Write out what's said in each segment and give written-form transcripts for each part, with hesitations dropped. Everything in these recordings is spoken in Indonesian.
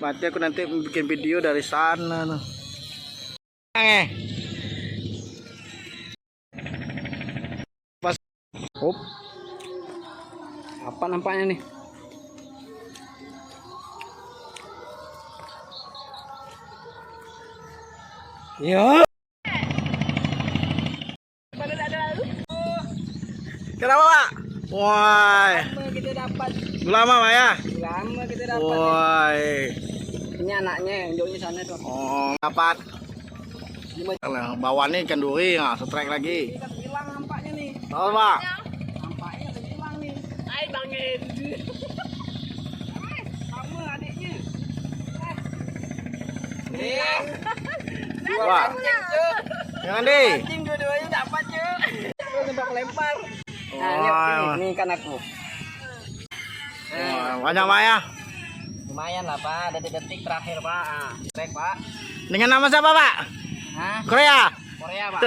Mati aku nanti bikin video dari sana noh. Pas. Hop. Apa nampaknya nih? Yo. Kenapa, Pak? Wah. Kita dapat. Lama, Pak ya? Lama kita dapat. Wah. Ini anaknya, induknya sana tuh. Oh, dapat. Bawah nih ikan duri, nah, strike lagi. Kita hilang nampaknya nih. Tahu, Pak? Nampaknya udah hilang nih. Hai, Bang Edi. Sama adiknya. Nih. Wah. Jangan deh. Anjing dua-duanya dapat, cuy. Terus udah lempar. Nah, Wah. ini kan aku. Wah, banyak, Pak ya? Lumayan lah, Pak. Detik-detik terakhir, Pak. Ah, strike, Pak. Dengan nama siapa, Pak? Hah? Korea. Korea, Pak.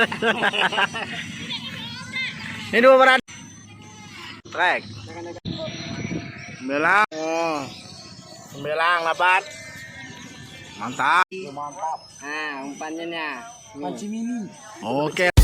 Ini dua berat. Strike. Sembilan. Oh. Sembilan dapat. Mantap. Mantap. Nah, umpannya nih. Oke.